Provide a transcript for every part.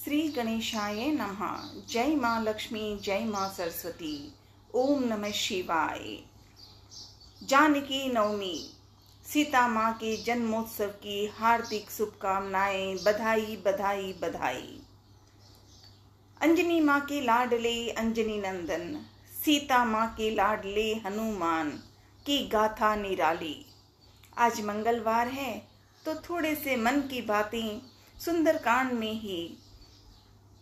श्री गणेशाय नमः। जय माँ लक्ष्मी, जय माँ सरस्वती। ओम नमः शिवाय। जानकी नवमी, सीता माँ के जन्मोत्सव की हार्दिक शुभकामनाएं। बधाई बधाई बधाई। अंजनी माँ के लाडले अंजनी नंदन, सीता माँ के लाडले हनुमान की गाथा निराली। आज मंगलवार है तो थोड़े से मन की बातें सुंदरकांड में ही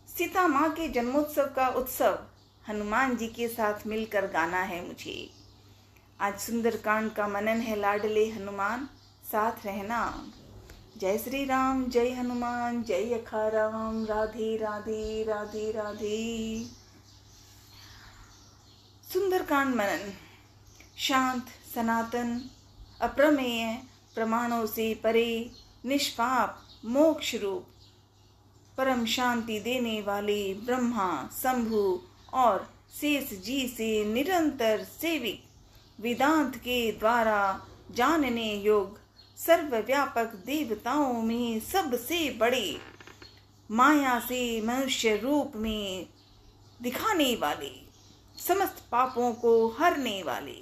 सीता माँ के जन्मोत्सव का उत्सव हनुमान जी के साथ मिलकर गाना है मुझे। आज सुंदरकांड का मनन है लाडले हनुमान, साथ रहना। जय श्री राम, जय हनुमान, जय अखाराम, राधे राधे राधे राधे। सुंदरकांड मनन। शांत, सनातन, अप्रमेय, प्रमाणों से परे, निष्पाप, मोक्ष रूप, परम शांति देने वाले ब्रह्मा, शंभु और शेष जी से निरंतर सेविक, वेदांत के द्वारा जानने योग्य, सर्वव्यापक देवताओं में सबसे बड़े, माया से मनुष्य रूप में दिखाने वाले, समस्त पापों को हरने वाले,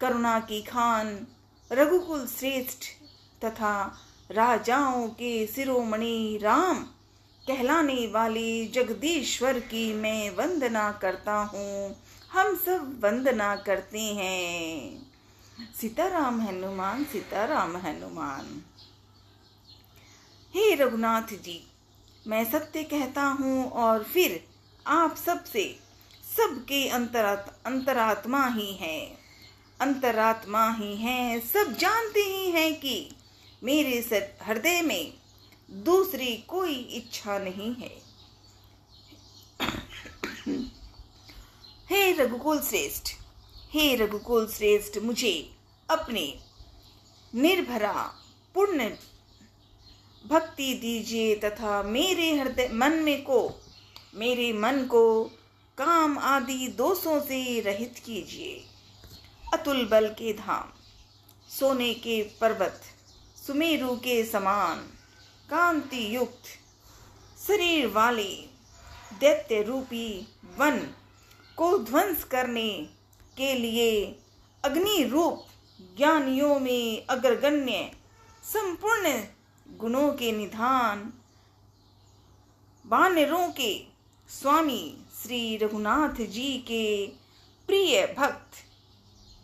करुणा की खान, रघुकुल श्रेष्ठ तथा राजाओं के शिरोमणि राम कहलाने वाले जगदीश्वर की मैं वंदना करता हूँ। हम सब वंदना करते हैं। सीताराम हनुमान, सीताराम हनुमान। हे रघुनाथ जी, मैं सत्य कहता हूँ और फिर आप सबसे सबके अंतरात्मा ही है, अंतरात्मा ही है। सब जानते ही हैं कि मेरे हृदय में दूसरी कोई इच्छा नहीं है। हे रघुकुल श्रेष्ठ, हे रघुकुल श्रेष्ठ, मुझे अपने निर्भरा पूर्ण भक्ति दीजिए तथा मेरे मन को काम आदि दोषों से रहित कीजिए। अतुल बल के धाम, सोने के पर्वत, सुमेरु के समान कांति युक्त शरीर वाले दैत्य रूपी वन को ध्वंस करने के लिए अग्नि रूप ज्ञानियों में अग्रगण्य, संपूर्ण गुणों के निधान, वानरों के स्वामी श्री रघुनाथ जी के प्रिय भक्त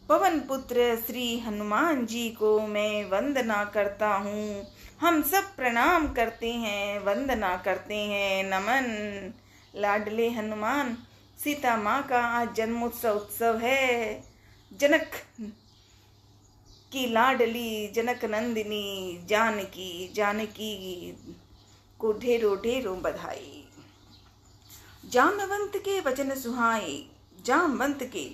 पवन पुत्र श्री हनुमान जी को मैं वंदना करता हूँ। हम सब प्रणाम करते हैं, वंदना करते हैं। नमन। लाडले हनुमान, सीता माँ का आज जन्मोत्सव है। जनक की लाडली, जनक नंदिनी जानकी को ढेरों ढेरों बधाई। जामवंत के वचन सुहाए, जामवंत के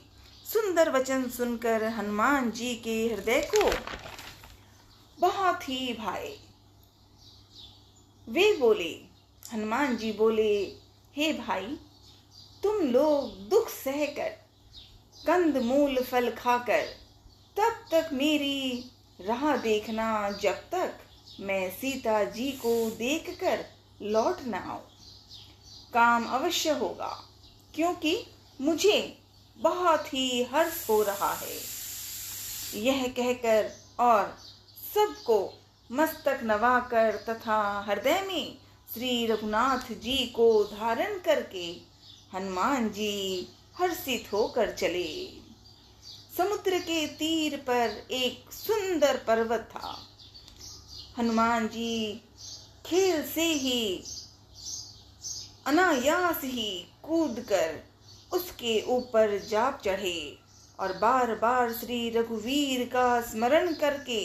सुंदर वचन सुनकर हनुमान जी के हृदय को बहुत ही भाए। वे बोले, हनुमान जी बोले, हे भाई, तुम लोग दुख सहकर, कंद मूल फल खाकर तब तक मेरी राह देखना, जब तक मैं सीता जी को देखकर लौट न आऊं। काम अवश्य होगा, क्योंकि मुझे बहुत ही हर्ष हो रहा है। यह कहकर और सबको मस्तक नवाकर तथा हृदय में श्री रघुनाथ जी को धारण करके हनुमान जी हर्षित होकर चले। समुद्र के तीर पर एक सुंदर पर्वत था। हनुमान जी खेल से ही, अनायास ही कूदकर उसके ऊपर जा चढ़े और बार बार श्री रघुवीर का स्मरण करके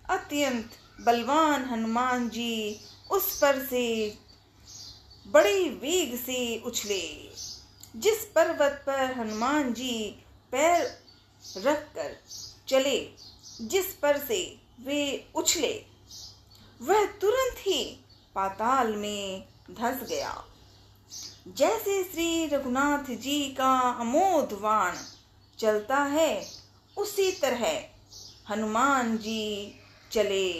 अत्यंत बलवान हनुमान जी उस पर से बड़े वेग से उछले। जिस पर्वत पर हनुमान जी पैर रखकर चले, जिस पर से वे उछले, वह तुरंत ही पाताल में धंस गया। जैसे श्री रघुनाथ जी का अमोघ बाण चलता है, उसी तरह हनुमान जी चले।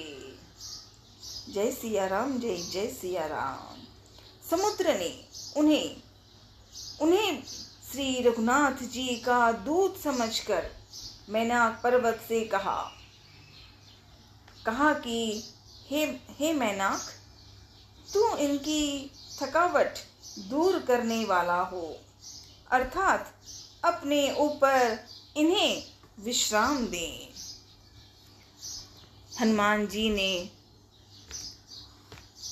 जय सिया राम, जय जय सिया राम। समुद्र ने उन्हें श्री रघुनाथ जी का दूत समझकर मैनाक पर्वत से कहा कि हे मैनाक, तू इनकी थकावट दूर करने वाला हो, अर्थात अपने ऊपर इन्हें विश्राम दे। हनुमान जी ने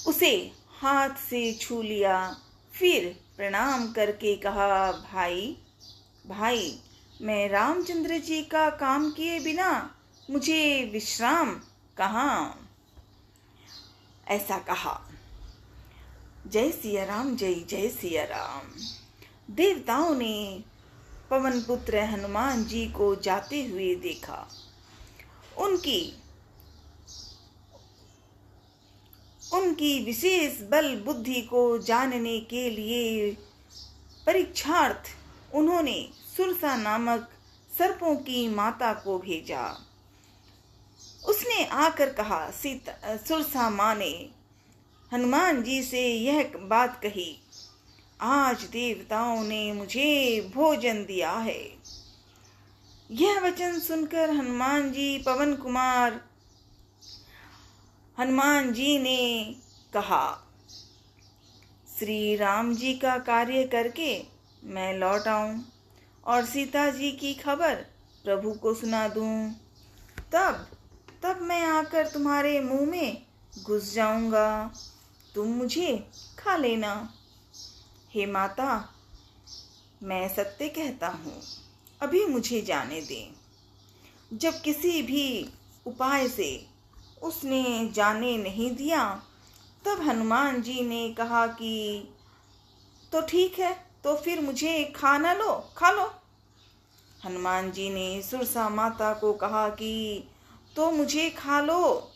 उसे हाथ से छू लिया, फिर प्रणाम करके कहा, भाई मैं रामचंद्र जी का काम किए बिना मुझे विश्राम कहाँ। ऐसा कहा। जय सिया राम, जय जय सिया राम। देवताओं ने पवन पुत्र हनुमान जी को जाते हुए देखा। उनकी विशेष बल बुद्धि को जानने के लिए परीक्षार्थ उन्होंने सुरसा नामक सर्पों की माता को भेजा। उसने आकर कहा, सुरसा माँ ने हनुमान जी से यह बात कही, आज देवताओं ने मुझे भोजन दिया है। यह वचन सुनकर हनुमान जी ने कहा, श्री राम जी का कार्य करके मैं लौट आऊं और सीता जी की खबर प्रभु को सुना दूं, तब मैं आकर तुम्हारे मुंह में घुस जाऊंगा, तुम मुझे खा लेना। हे माता, मैं सत्य कहता हूँ, अभी मुझे जाने दें। जब किसी भी उपाय से उसने जाने नहीं दिया, तब हनुमान जी ने कहा कि तो ठीक है, तो फिर मुझे खा लो। हनुमान जी ने सुरसा माता को कहा कि तो मुझे खा लो।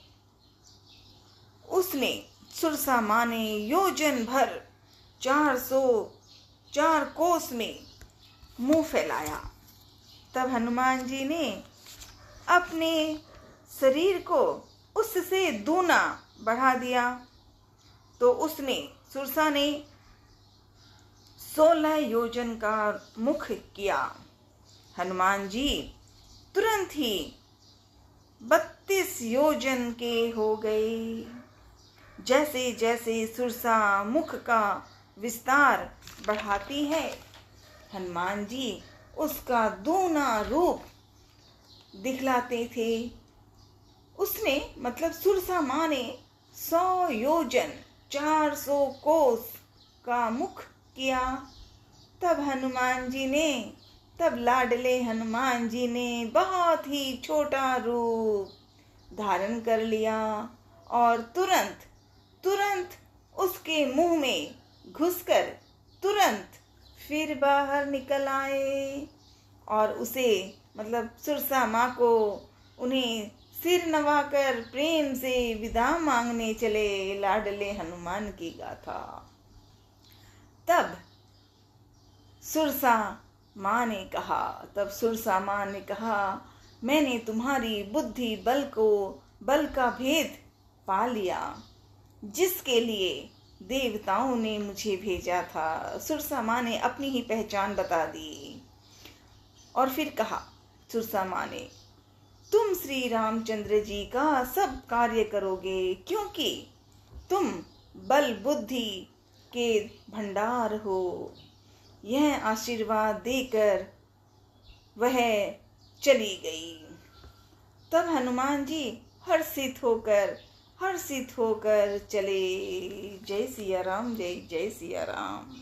सुरसा माँ ने योजन भर 404 कोस में मुंह फैलाया। तब हनुमान जी ने अपने शरीर को उससे दूना बढ़ा दिया, तो सुरसा ने 16 योजन का मुख किया। हनुमान जी तुरंत ही 32 योजन के हो गए। जैसे जैसे सुरसा मुख का विस्तार बढ़ाती है, हनुमान जी उसका दूना रूप दिखलाते थे। सुरसा माँ ने 100 योजन 400 कोस का मुख किया। तब लाडले हनुमान जी ने बहुत ही छोटा रूप धारण कर लिया और तुरंत उसके मुंह में घुसकर तुरंत फिर बाहर निकल आए और सुरसा माँ को उन्हें सिर नवाकर प्रेम से विदा मांगने चले। लाडले हनुमान की गाथा। तब सुरसा माँ ने कहा, मैंने तुम्हारी बुद्धि बल का भेद पा लिया, जिसके लिए देवताओं ने मुझे भेजा था। सुरसा माँ ने अपनी ही पहचान बता दी और फिर कहा, सुरसा माँ ने, तुम श्री रामचंद्र जी का सब कार्य करोगे, क्योंकि तुम बल बुद्धि के भंडार हो। यह आशीर्वाद देकर वह चली गई। तब हनुमान जी हर्षित होकर चले। जय सिया राम, जय जय सिया राम।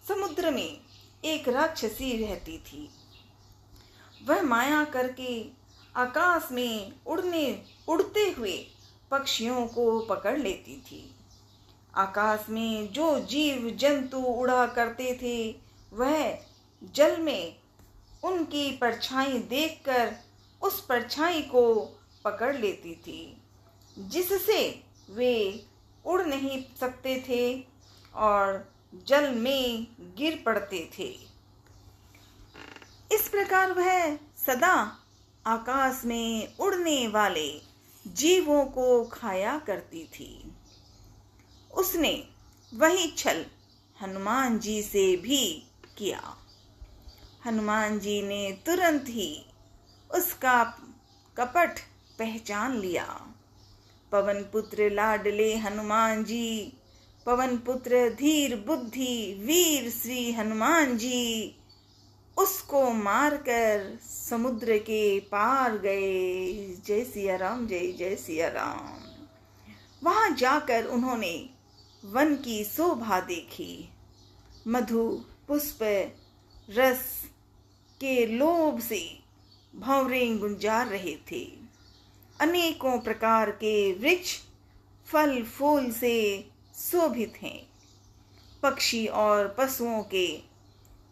समुद्र में एक राक्षसी रहती थी। वह माया करके आकाश में उड़ते हुए पक्षियों को पकड़ लेती थी। आकाश में जो जीव जंतु उड़ा करते थे, वह जल में उनकी परछाई देखकर उस परछाई को पकड़ लेती थी, जिससे वे उड़ नहीं सकते थे और जल में गिर पड़ते थे। इस प्रकार वह सदा आकाश में उड़ने वाले जीवों को खाया करती थी। उसने वही छल हनुमान जी से भी किया। हनुमान जी ने तुरंत ही उसका कपट पहचान लिया। पवन पुत्र लाडले हनुमान जी, पवन पुत्र धीर बुद्धि वीर श्री हनुमान जी उसको मारकर समुद्र के पार गए। जय सिया राम, जय जय सिया राम। वहां जाकर उन्होंने वन की शोभा देखी। मधु पुष्प रस के लोभ से भंवरे गुंजार रहे थे। अनेकों प्रकार के वृक्ष फल फूल से शोभित हैं। पक्षी और पशुओं के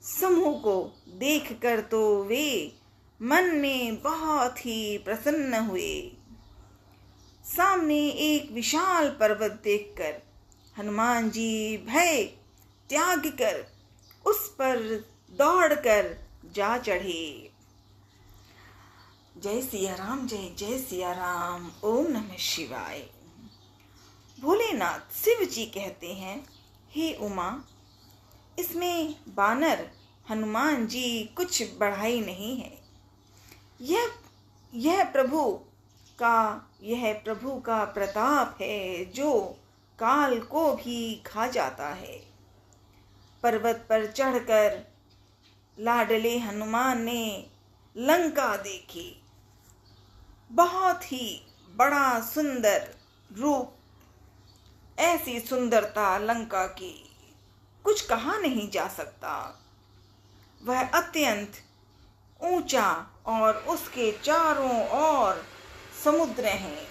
समूह को देखकर तो वे मन में बहुत ही प्रसन्न हुए। सामने एक विशाल पर्वत देखकर हनुमान जी भय त्याग कर उस पर दौड़कर जा चढ़े। जय सिया राम, जय जय सिया राम। ओम नमः शिवाय। भोलेनाथ शिव जी कहते हैं, हे उमा, इसमें बानर हनुमान जी कुछ बढ़ाई नहीं है। यह प्रभु का प्रताप है जो काल को भी खा जाता है। पर्वत पर चढ़कर लाडले हनुमान ने लंका देखी। बहुत ही बड़ा सुंदर रूप, ऐसी सुंदरता लंका की कुछ कहा नहीं जा सकता। वह अत्यंत ऊंचा और उसके चारों ओर समुद्र हैं।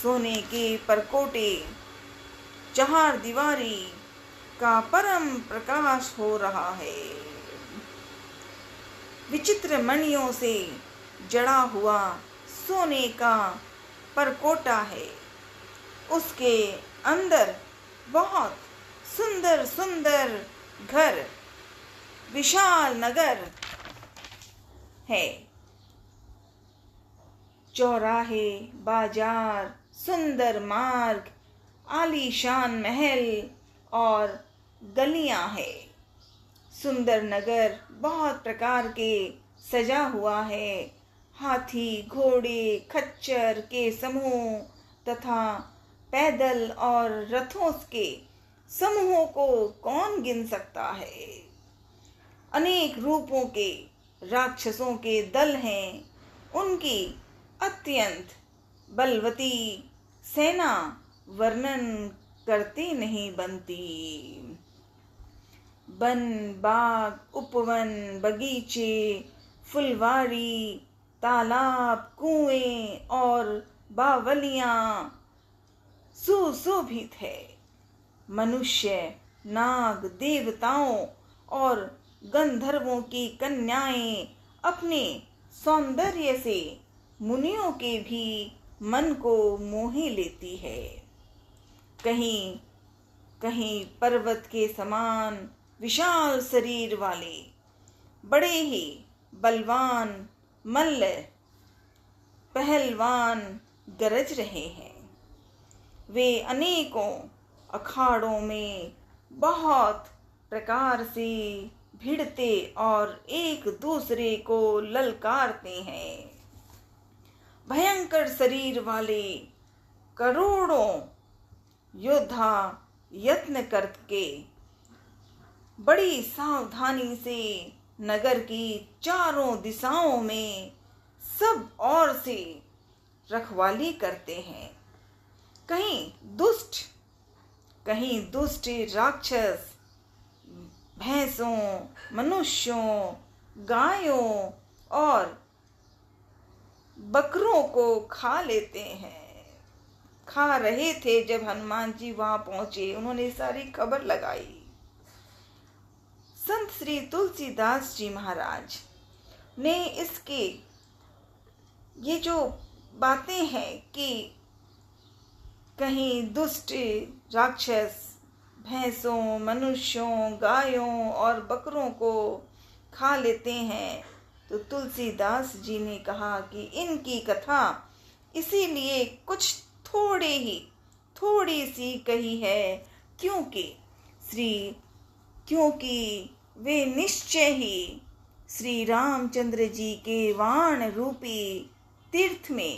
सोने के परकोटे, चार दीवारी का परम प्रकाश हो रहा है। विचित्र मणियों से जड़ा हुआ सोने का परकोटा है। उसके अंदर बहुत सुंदर सुंदर घर, विशाल नगर है। चौराहे, बाजार, सुंदर मार्ग, आलीशान महल और गलियां है। सुंदर नगर बहुत प्रकार के सजा हुआ है। हाथी, घोड़े, खच्चर के समूह तथा पैदल और रथों के समूहों को कौन गिन सकता है। अनेक रूपों के राक्षसों के दल हैं। उनकी अत्यंत बलवती सेना वर्णन करते नहीं बनती। वन, बाग, उपवन, बगीचे, फुलवारी, तालाब, कुएं और बावलियां सुशोभित है। मनुष्य, नाग, देवताओं और गंधर्वों की कन्याएं अपने सौंदर्य से मुनियों के भी मन को मोहि लेती है। कहीं कहीं पर्वत के समान विशाल शरीर वाले बड़े ही बलवान मल्ल पहलवान गरज रहे हैं। वे अनेकों अखाड़ों में बहुत प्रकार से भिड़ते और एक दूसरे को ललकारते हैं। भयंकर शरीर वाले करोड़ों योद्धा यत्न करके बड़ी सावधानी से नगर की चारों दिशाओं में सब ओर से रखवाली करते हैं। कहीं दुष्ट राक्षस भैंसों, मनुष्यों, गायों और बकरों को खा लेते हैं। खा रहे थे जब हनुमान जी वहां पहुंचे। उन्होंने सारी खबर लगाई। संत श्री तुलसीदास जी महाराज ने इसके ये जो बातें हैं कि कहीं दुष्ट राक्षस भैंसों, मनुष्यों, गायों और बकरों को खा लेते हैं, तो तुलसीदास जी ने कहा कि इनकी कथा इसीलिए कुछ थोड़ी सी कही है, क्योंकि वे निश्चय ही श्री रामचंद्र जी के वाण रूपी तीर्थ में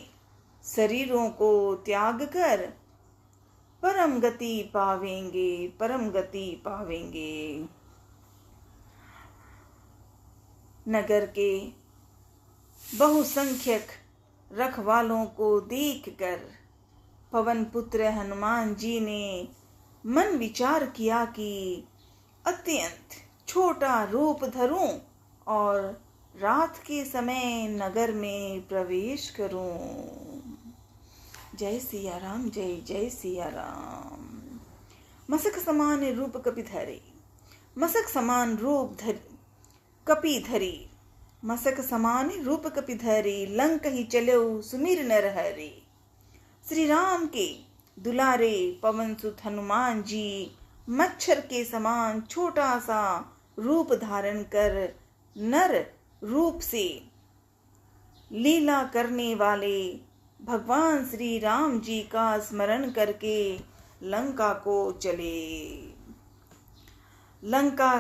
शरीरों को त्याग कर परम गति पावेंगे। नगर के बहुसंख्यक रखवालों को देखकर पवन पुत्र हनुमान जी ने मन विचार किया कि अत्यंत छोटा रूप धरूं और रात के समय नगर में प्रवेश करूं। जय सिया राम, जय जय सिया राम। मसक समान रूप कपिधरे, मसक समान रूप कपिधरी, मसक समान रूप कपिधरी, लंक ही चलो सुमिर नर हरे। श्री राम के दुलारे पवन सुत हनुमान जी मच्छर के समान छोटा सा रूप धारण कर नर रूप से लीला करने वाले भगवान श्री राम जी का स्मरण करके लंका को चले। लंका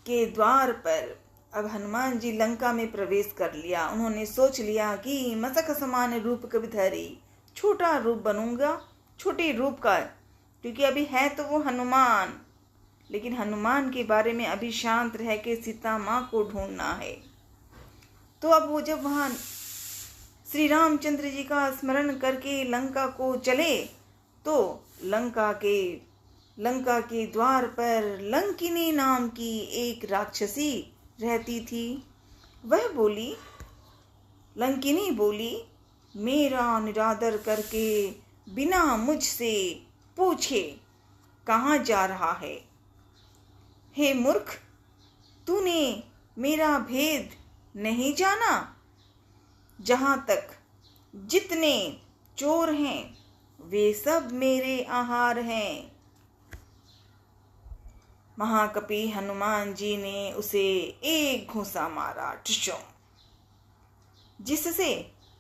के द्वार पर अब हनुमान जी लंका में प्रवेश कर लिया। उन्होंने सोच लिया कि मसक समान रूप कपिधरी, छोटा रूप बनूंगा, छोटे रूप का, क्योंकि अभी है तो वो हनुमान, लेकिन हनुमान के बारे में अभी शांत रह के सीता माँ को ढूंढना है। तो अब वो जब वहां श्री रामचंद्र जी का स्मरण करके लंका को चले तो लंका के द्वार पर लंकिनी नाम की एक राक्षसी रहती थी। लंकिनी बोली, मेरा निरादर करके बिना मुझसे पूछे कहाँ जा रहा है? हे मूर्ख, तूने मेरा भेद नहीं जाना? जहाँ तक जितने चोर हैं वे सब मेरे आहार हैं। महाकपि हनुमान जी ने उसे एक घूंसा मारा, जिससे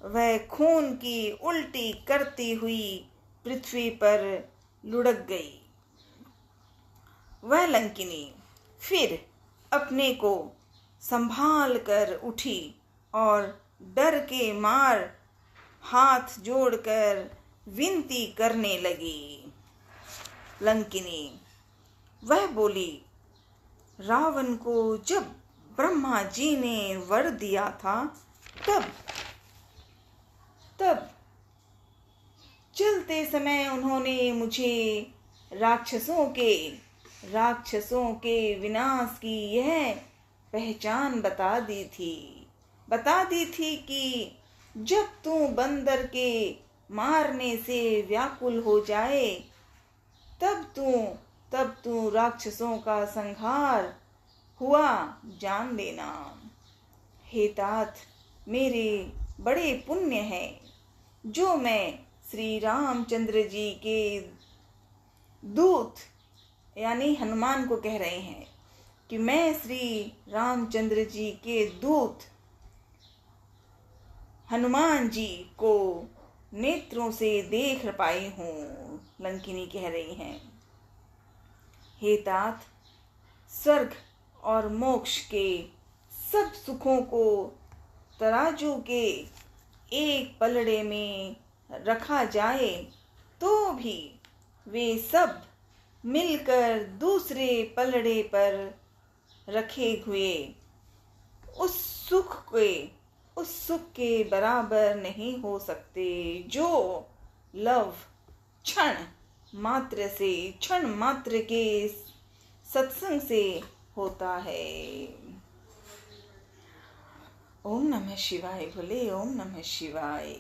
वह खून की उल्टी करती हुई पृथ्वी पर लुढ़क गई। वह लंकिनी फिर अपने को संभाल कर उठी और डर के मार हाथ जोड़कर विनती करने लगी। लंकिनी वह बोली, रावण को जब ब्रह्मा जी ने वर दिया था तब चलते समय उन्होंने मुझे राक्षसों के विनाश की यह पहचान बता दी थी कि जब तू बंदर के मारने से व्याकुल हो जाए तब तू राक्षसों का संहार हुआ जान लेना। हे तात, मेरे बड़े पुण्य है जो मैं श्री रामचंद्र जी के दूत, यानी हनुमान को कह रहे हैं कि मैं श्री रामचंद्र जी के दूत हनुमान जी को नेत्रों से देख पाई हूँ। लंकिनी कह रही हैं, हे तात, स्वर्ग और मोक्ष के सब सुखों को तराजू के एक पलड़े में रखा जाए तो भी वे सब मिलकर दूसरे पलड़े पर रखे हुए उस सुख के बराबर नहीं हो सकते जो लव क्षण मात्र के सत्संग से होता है। ओम नमः शिवाय बोले, ओम नमः शिवाय।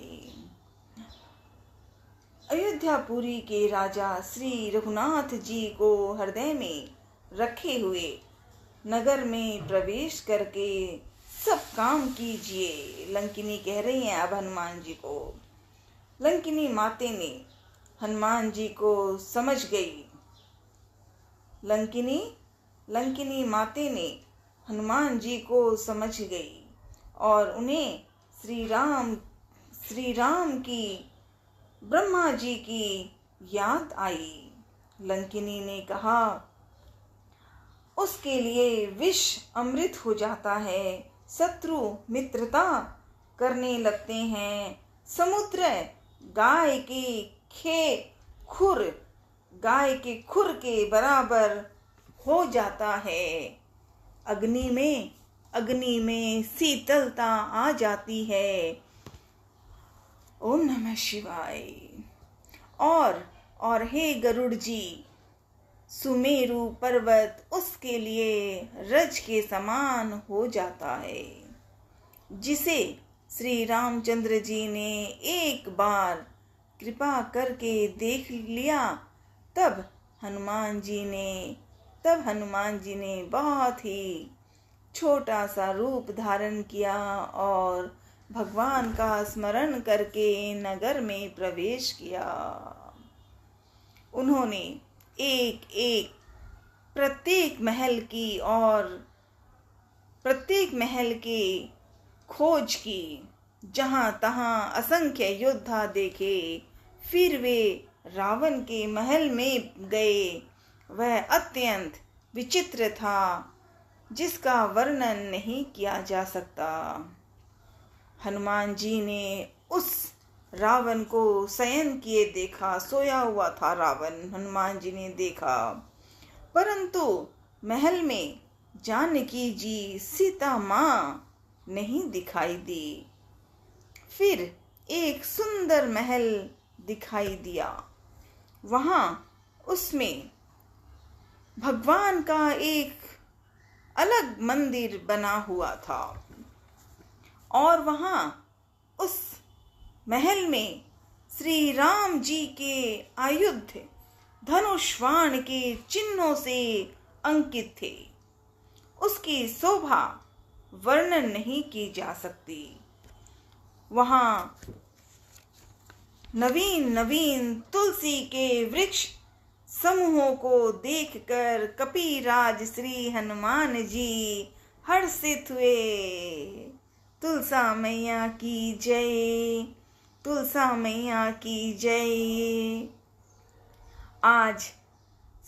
अयोध्यापुरी के राजा श्री रघुनाथ जी को हृदय में रखे हुए नगर में प्रवेश करके सब काम कीजिए। लंकिनी कह रही हैं अब हनुमान जी को। लंकिनी माते ने हनुमान जी को समझ गई। लंकिनी माते ने हनुमान जी को समझ गई और उन्हें श्री राम की ब्रह्मा जी की याद आई। लंकिनी ने कहा, उसके लिए विष अमृत हो जाता है, शत्रु मित्रता करने लगते हैं, समुद्र गाय के खुर के बराबर हो जाता है, अग्नि में शीतलता आ जाती है। ओम नमः शिवाय। और हे गरुड़ जी, सुमेरु पर्वत उसके लिए रज के समान हो जाता है, जिसे श्री रामचंद्र जी ने एक बार कृपा करके देख लिया। तब हनुमान जी ने बहुत ही छोटा सा रूप धारण किया और भगवान का स्मरण करके नगर में प्रवेश किया। उन्होंने एक प्रत्येक महल की खोज की, जहां तहां असंख्य योद्धा देखे। फिर वे रावण के महल में गए। वह अत्यंत विचित्र था, जिसका वर्णन नहीं किया जा सकता। हनुमान जी ने उस रावण को शयन किए देखा, सोया हुआ था रावण, हनुमान जी ने देखा। परंतु महल में जानकी जी सीता माँ नहीं दिखाई दी। फिर एक सुंदर महल दिखाई दिया। वहां उसमें भगवान का एक अलग मंदिर बना हुआ था, और वहां उस महल में श्री राम जी के आयुध धनुष बाण के चिन्हों से अंकित थे। उसकी शोभा वर्णन नहीं की जा सकती। वहां नवीन तुलसी के वृक्ष समूहों को देखकर कपिराज श्री हनुमान जी हर्षित हुए। तुलसा मैया की जय, तुलसा मैया की जय। आज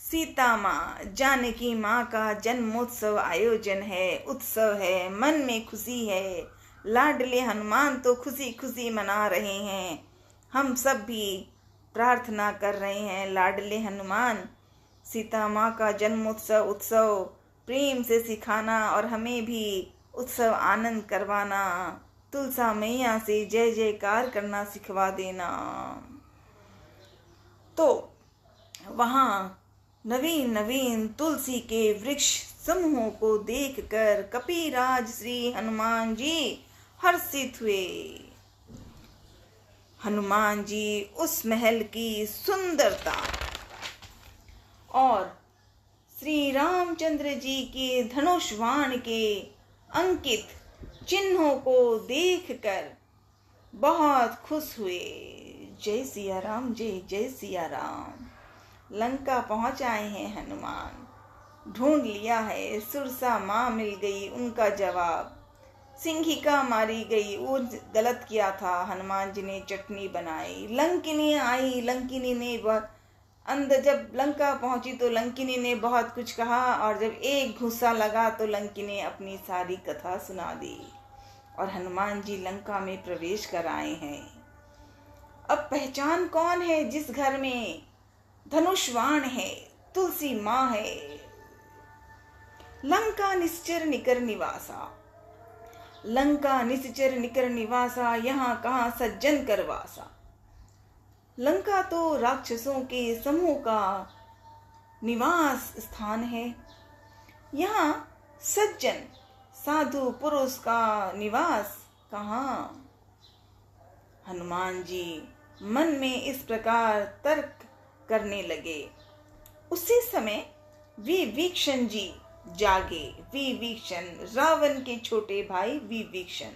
सीता माँ, जानकी माँ का जन्मोत्सव आयोजन है, उत्सव है, मन में खुशी है। लाडले हनुमान तो खुशी खुशी मना रहे हैं। हम सब भी प्रार्थना कर रहे हैं, लाडले हनुमान सीता माँ का जन्मोत्सव उत्सव प्रेम से सिखाना और हमें भी उत्सव आनंद करवाना। तुलसा मैया से जय जयकार करना सिखवा देना। तो वहाँ नवीन तुलसी के वृक्ष समूहों को देखकर कपिराज श्री हनुमान जी हर्षित हुए। हनुमान जी उस महल की सुंदरता और श्री रामचंद्र जी के धनुष बाण के अंकित चिन्हों को देखकर बहुत खुश हुए। जय सिया राम, जय जय सिया राम। लंका पहुंच आए हैं हनुमान, ढूंढ लिया है, सुरसा माँ मिल गई, उनका जवाब। सिंहिका मारी गई, वो गलत किया था, हनुमान जी ने चटनी बनाई। लंकिनी आई, लंकिनी ने अंदर जब लंका पहुंची तो लंकिनी ने बहुत कुछ कहा, और जब एक घुसा लगा तो लंकिनी ने अपनी सारी कथा सुना दी और हनुमान जी लंका में प्रवेश कर आए हैं। अब पहचान कौन है जिस घर में धनुष बाण है, तुलसी माँ है। लंका निश्चर निकर निवासा, लंका निश्चर निकर निवासा, यहाँ कहाँ सज्जन करवासा। लंका तो राक्षसों के समूह का निवास स्थान है। यहाँ सज्जन साधु पुरुष का निवास कहाँ। हनुमान जी मन में इस प्रकार तर्क करने लगे। उसी समय विभीषण जी जागे। विभीषण, रावण के छोटे भाई विभीषण,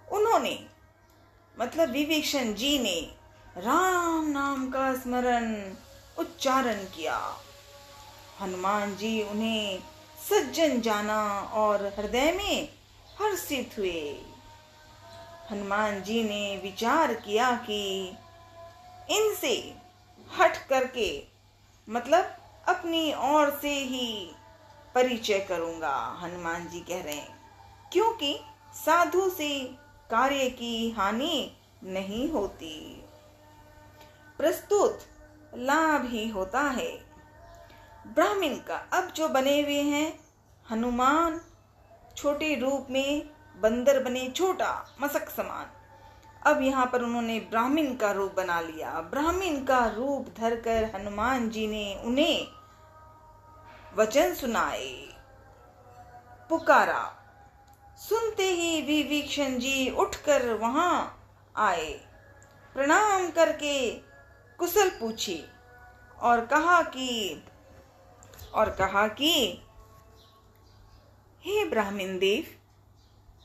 उन्होंने मतलब विभीषण जी ने राम नाम का स्मरण उच्चारण किया। हनुमान जी उन्हें सज्जन जाना और हृदय में हर्षित हुए। हनुमान जी ने विचार किया कि इनसे हट करके मतलब अपनी ओर से ही परिचय करूंगा, हनुमान जी कह रहे हैं, क्योंकि साधु से कार्य की हानि नहीं होती, प्रस्तुत लाभ ही होता है। ब्राह्मण का अब जो बने हुए हैं हनुमान, छोटे रूप में बंदर बने, छोटा मसक समान, अब यहाँ पर उन्होंने ब्राह्मण का रूप बना लिया। ब्राह्मण का रूप धरकर हनुमान जी ने उन्हें वचन सुनाए, पुकारा। सुनते ही विभीषण जी उठकर वहां आए, प्रणाम करके कुशल पूछी और कहा कि हे ब्राह्मण देव,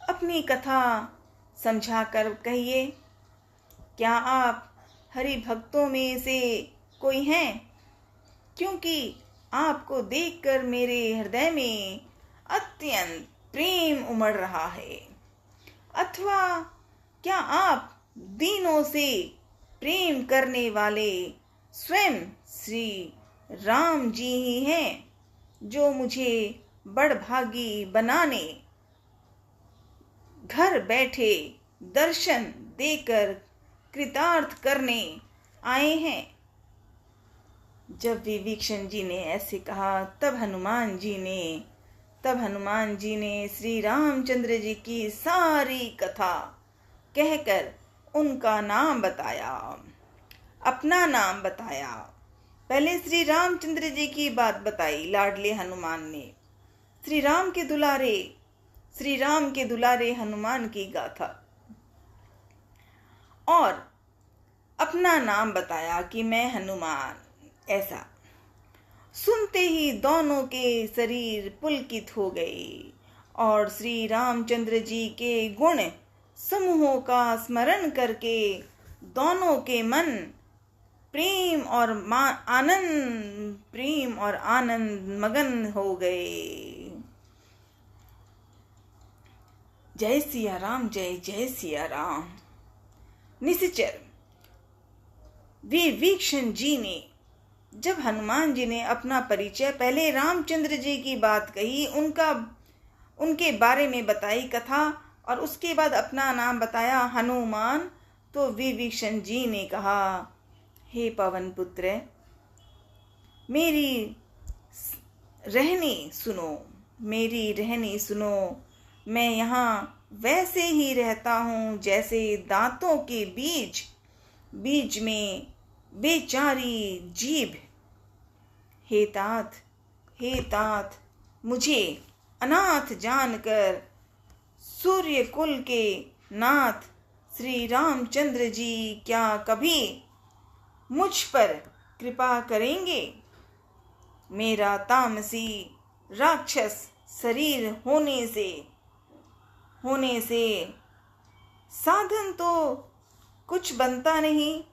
अपनी कथा समझा कर कहिए, क्या आप हरि भक्तों में से कोई हैं? क्योंकि आपको देखकर मेरे हृदय में अत्यंत प्रेम उमड़ रहा है। अथवा क्या आप दीनों से प्रेम करने वाले स्वयं श्री राम जी ही हैं, जो मुझे बड़भागी बनाने घर बैठे दर्शन देकर कृतार्थ करने आए हैं? जब विभीषण जी ने ऐसे कहा तब हनुमान जी ने श्री रामचंद्र जी की सारी कथा कहकर उनका नाम बताया, अपना नाम बताया। पहले श्री रामचंद्र जी की बात बताई लाडले हनुमान ने, श्री राम के दुलारे हनुमान की गाथा, और अपना नाम बताया कि मैं हनुमान। ऐसा सुनते ही दोनों के शरीर पुलकित हो गए और श्री रामचंद्र जी के गुण समूहों का स्मरण करके दोनों के मन प्रेम और आनंद मगन हो गए। जय सिया राम, जय जय सिया राम। निश्चर विभीषण जी ने जब हनुमान जी ने अपना परिचय, पहले रामचंद्र जी की बात कही, उनके बारे में बताई कथा, और उसके बाद अपना नाम बताया हनुमान, तो विभीषण जी ने कहा, हे पवन पुत्र, मेरी रहनी सुनो। मैं यहाँ वैसे ही रहता हूँ जैसे दांतों के बीच में बेचारी जीभ। हे तात, मुझे अनाथ जानकर सूर्य कुल के नाथ श्री रामचंद्र जी क्या कभी मुझ पर कृपा करेंगे? मेरा तामसी राक्षस शरीर होने से साधन तो कुछ बनता नहीं,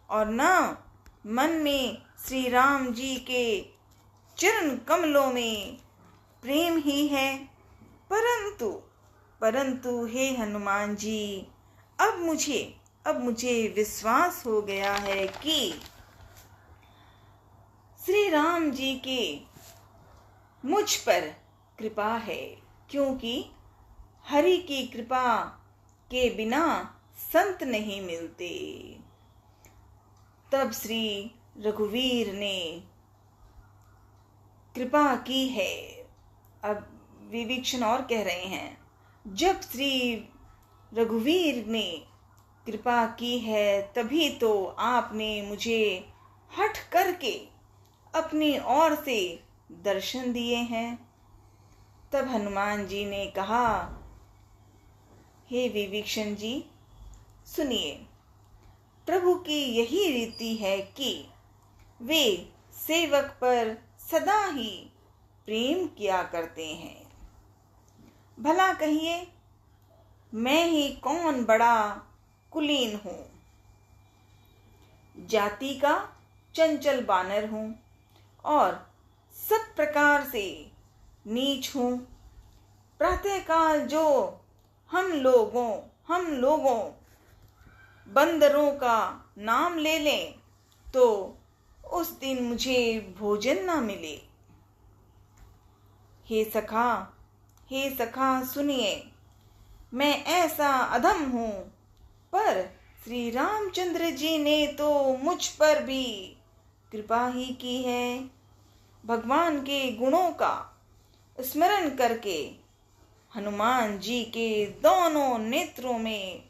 और न मन में श्री राम जी के चरण कमलों में प्रेम ही है। परंतु हे हनुमान जी, अब मुझे विश्वास हो गया है कि श्री राम जी के मुझ पर कृपा है, क्योंकि हरि की कृपा के बिना संत नहीं मिलते। तब श्री रघुवीर ने कृपा की है। अब विभीषण और कह रहे हैं, जब श्री रघुवीर ने कृपा की है तभी तो आपने मुझे हट करके अपनी ओर से दर्शन दिए हैं। तब हनुमान जी ने कहा, हे विभीषण जी, सुनिए, प्रभु की यही रीति है कि वे सेवक पर सदा ही प्रेम किया करते हैं। भला कहिए, मैं ही कौन बड़ा कुलीन हूं, जाति का चंचल बानर हूं और सब प्रकार से नीच हूं। प्रातःकाल जो हम लोगों बंदरों का नाम ले लें तो उस दिन मुझे भोजन ना मिले। हे सखा सुनिए, मैं ऐसा अधम हूँ, पर श्री रामचंद्र जी ने तो मुझ पर भी कृपा ही की है। भगवान के गुणों का स्मरण करके हनुमान जी के दोनों नेत्रों में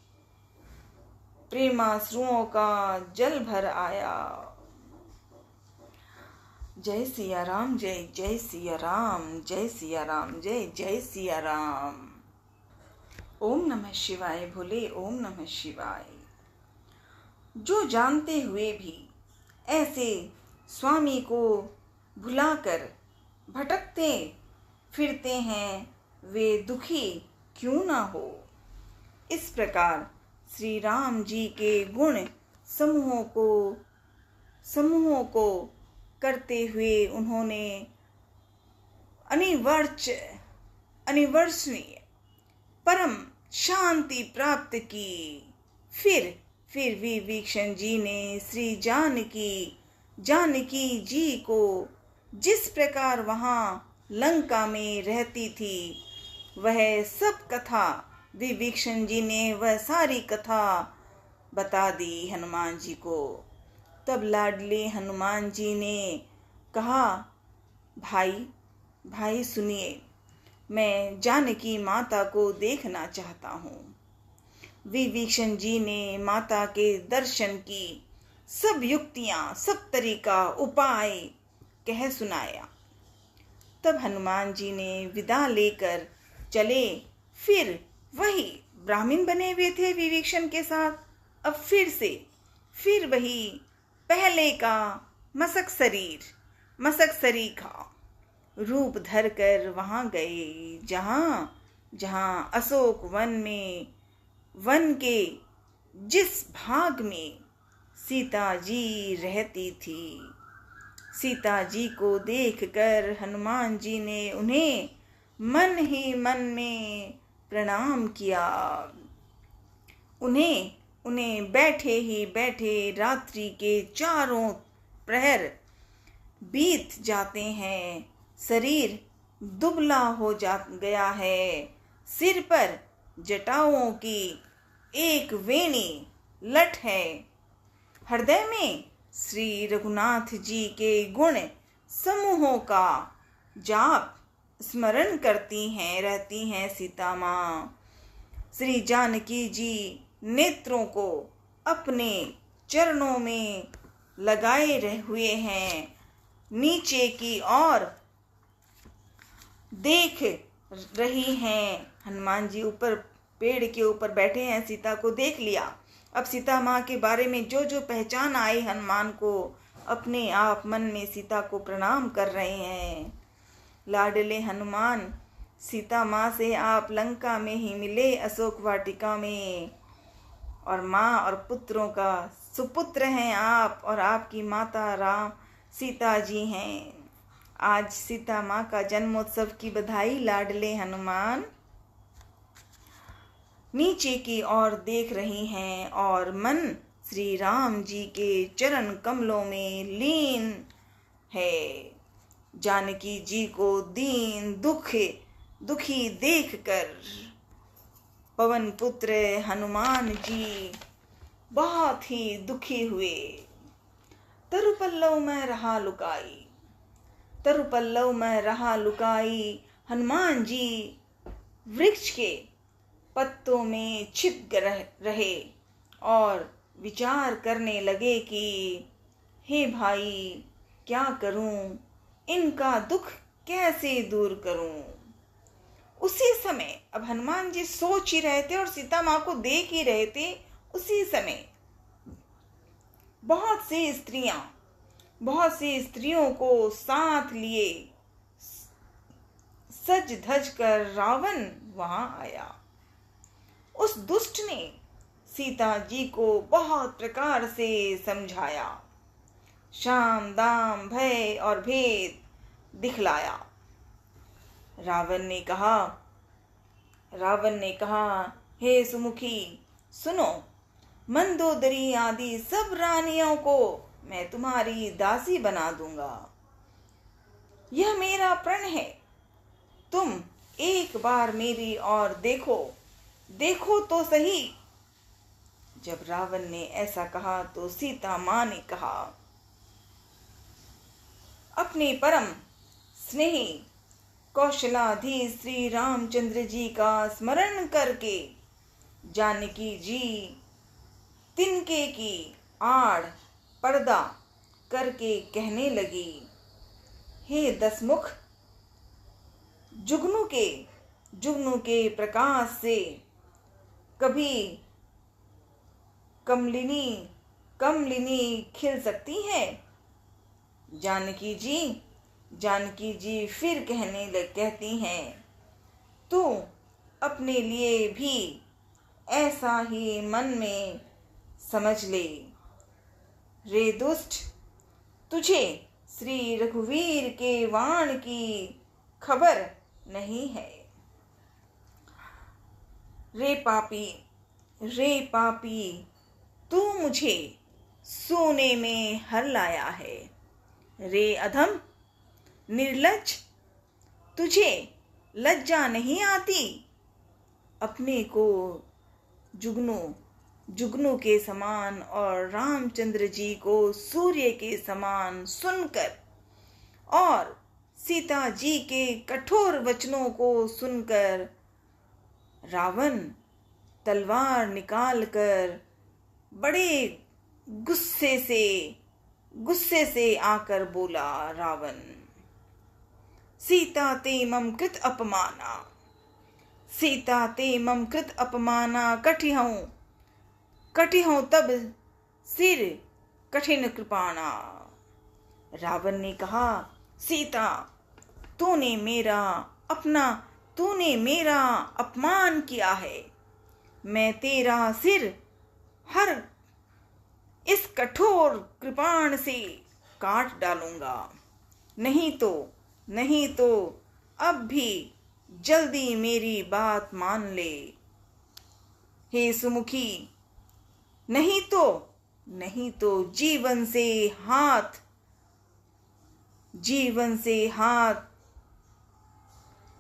प्रेमाश्रुओं का जल भर आया। जय सिया राम, जय जय सिया राम, जय सिया राम, जय जय सिया राम। ओम नमः शिवाय भोले, ओम नमः शिवाय। जो जानते हुए भी ऐसे स्वामी को भुलाकर भटकते फिरते हैं, वे दुखी क्यों ना हो। इस प्रकार श्री राम जी के गुण समूहों को करते हुए उन्होंने अनिवर्चनीय परम शांति प्राप्त की। फिर विभीषण जी ने श्री जानकी जी को जिस प्रकार वहां लंका में रहती थी, वह सब कथा विभीषण जी ने वह सारी कथा बता दी हनुमान जी को। तब लाडले हनुमान जी ने कहा, भाई सुनिए, मैं जानकी माता को देखना चाहता हूँ। विभीषण जी ने माता के दर्शन की सब युक्तियां, सब तरीका उपाय कह सुनाया। तब हनुमान जी ने विदा लेकर चले। फिर वही ब्राह्मण बने हुए थे विभीषण के साथ। अब फिर वही पहले का मसक सरीखा रूप धरकर वहां गए, जहां अशोक वन के जिस भाग में सीता जी रहती थी। सीता जी को देखकर हनुमान जी ने उन्हें मन ही मन में प्रणाम किया। उन्हें बैठे ही बैठे रात्रि के चारों प्रहर बीत जाते हैं। शरीर दुबला हो गया है। सिर पर जटाओं की एक वेणी लट है। हृदय में श्री रघुनाथ जी के गुण समूहों का जाप स्मरण रहती हैं सीता माँ। श्री जानकी जी नेत्रों को अपने चरणों में लगाए हुए हैं। नीचे की ओर देख रही हैं। हनुमान जी ऊपर पेड़ के ऊपर बैठे हैं, सीता को देख लिया। अब सीता माँ के बारे में जो जो पहचान आई हनुमान को, अपने आप मन में सीता को प्रणाम कर रहे हैं। लाडले हनुमान, सीता माँ से आप लंका में ही मिले, अशोक वाटिका में, और माँ और पुत्रों का सुपुत्र हैं आप, और आपकी माता राम सीता जी हैं। आज सीता माँ का जन्मोत्सव की बधाई लाडले हनुमान। नीचे की ओर देख रही हैं और मन श्री राम जी के चरण कमलों में लीन है। जानकी जी को दीन दुखी देखकर पवन पुत्र हनुमान जी बहुत ही दुखी हुए। तरुपल्लव में रहा लुकाई हनुमान जी वृक्ष के पत्तों में छिप रहे और विचार करने लगे कि हे भाई, क्या करूं, इनका दुख कैसे दूर करूं। उसी समय अब हनुमान जी सोच ही रहे थे और सीता माँ को देख ही रहे थे। उसी समय बहुत सी स्त्रियों को साथ लिए सज धज कर रावण वहां आया। उस दुष्ट ने सीता जी को बहुत प्रकार से समझाया, शाम दाम भय और भेद दिखलाया। रावण ने कहा, हे सुमुखी, सुनो, मंदोदरी आदि सब रानियों को मैं तुम्हारी दासी बना दूंगा। यह मेरा प्रण है, तुम एक बार मेरी ओर देखो, देखो तो सही। जब रावण ने ऐसा कहा तो सीता माँ ने कहा, अपने परम स्नेही कौशलाधीश श्री रामचंद्र जी का स्मरण करके जानकी जी तिनके की आड़ पर्दा करके कहने लगी, हे दसमुख, जुगनू के प्रकाश से कभी कमलिनी खिल सकती है। जानकी जी फिर कहती हैं, तू अपने लिए भी ऐसा ही मन में समझ ले। रे दुष्ट, तुझे श्री रघुवीर के वाण की खबर नहीं है। रे पापी, तू मुझे सोने में हर लाया है। रे अधम निर्लज्ज, तुझे लज्जा नहीं आती। अपने को जुगनू के समान और रामचंद्र जी को सूर्य के समान सुनकर और सीता जी के कठोर वचनों को सुनकर रावण तलवार निकालकर बड़े गुस्से से आकर बोला, रावण, सीता ते मम कृत अपमाना कटिहूं तब सिर कठिन कृपाणा। रावण ने कहा, सीता, तूने मेरा अपमान किया है। मैं तेरा सिर हर इस कठोर कृपाण से काट डालूंगा। नहीं तो अब भी जल्दी मेरी बात मान ले। हे सुमुखी, नहीं तो जीवन से हाथ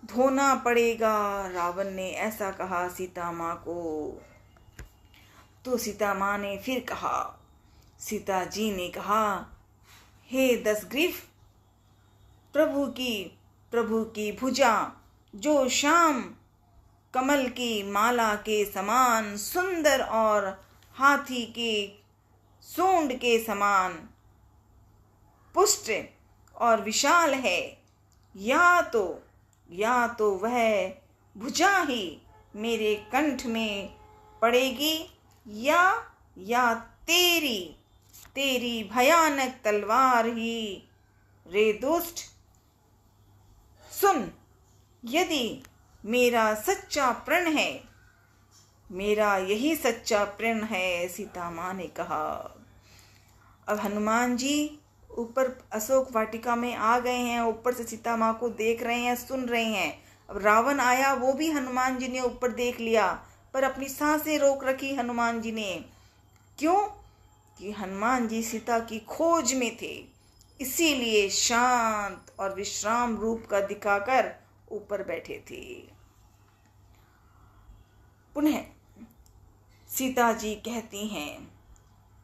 धोना पड़ेगा। रावण ने ऐसा कहा सीता माँ को। तो सीता माँ ने फिर कहा, सीता जी ने कहा, हे दशग्रीव, प्रभु की भुजा जो श्याम कमल की माला के समान सुंदर और हाथी के सूंड के समान पुष्ट और विशाल है, या तो वह भुजा ही मेरे कंठ में पड़ेगी या तेरी भयानक तलवार ही। रे दुष्ट, सुन, यदि मेरा यही सच्चा प्रण है। सीता माँ ने कहा। अब हनुमान जी ऊपर अशोक वाटिका में आ गए हैं, ऊपर से सीता माँ को देख रहे हैं, सुन रहे हैं। अब रावण आया, वो भी हनुमान जी ने ऊपर देख लिया, पर अपनी सांसें रोक रखी हनुमान जी ने। क्यों? कि हनुमान जी सीता की खोज में थे, इसीलिए शांत और विश्राम रूप का दिखाकर ऊपर बैठे थे। पुनः सीता जी कहती हैं,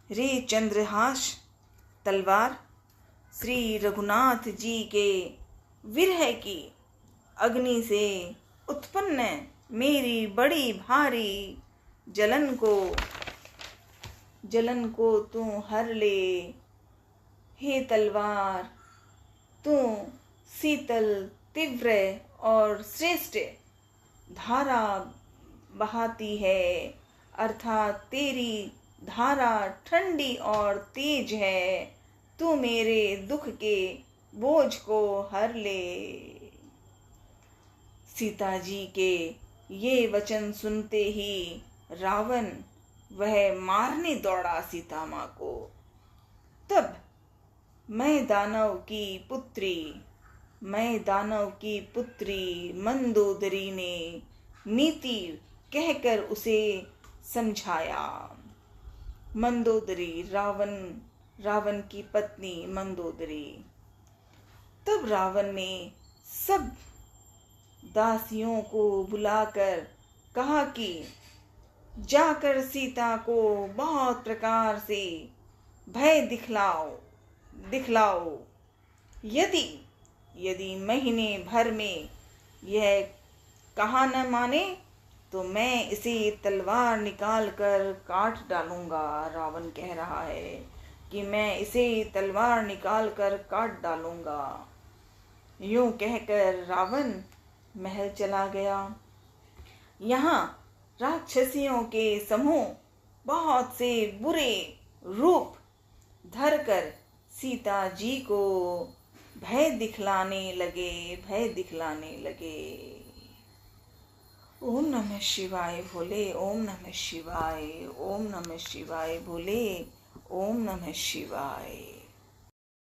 रे चंद्रहास तलवार, श्री रघुनाथ जी के विरह की अग्नि से उत्पन्न मेरी बड़ी भारी जलन को तू हर ले। हे तलवार, तू शीतल, तीव्र और श्रेष्ठ धारा बहाती है, अर्थात तेरी धारा ठंडी और तेज है। तू मेरे दुख के बोझ को हर ले। सीता जी के ये वचन सुनते ही रावण वह मारने दौड़ा सीता माँ को। तब मैं दानव की पुत्री मंदोदरी ने नीति कहकर उसे समझाया। मंदोदरी रावण की पत्नी मंदोदरी। तब रावण ने सब दासियों को बुलाकर कहा कि जाकर सीता को बहुत प्रकार से भय दिखलाओ। यदि महीने भर में यह कहा न माने तो मैं इसे तलवार निकाल कर काट डालूंगा। रावण कह रहा है कि मैं इसे तलवार निकाल कर काट डालूंगा। यूं कहकर रावण महल चला गया। यहाँ राक्षसियों के समूह बहुत से बुरे रूप धरकर सीता जी को भय दिखलाने लगे। ओम नमः शिवाय भोले, ओम नमः शिवाय, ओम नमः शिवाय भोले, ओम नमः शिवाय।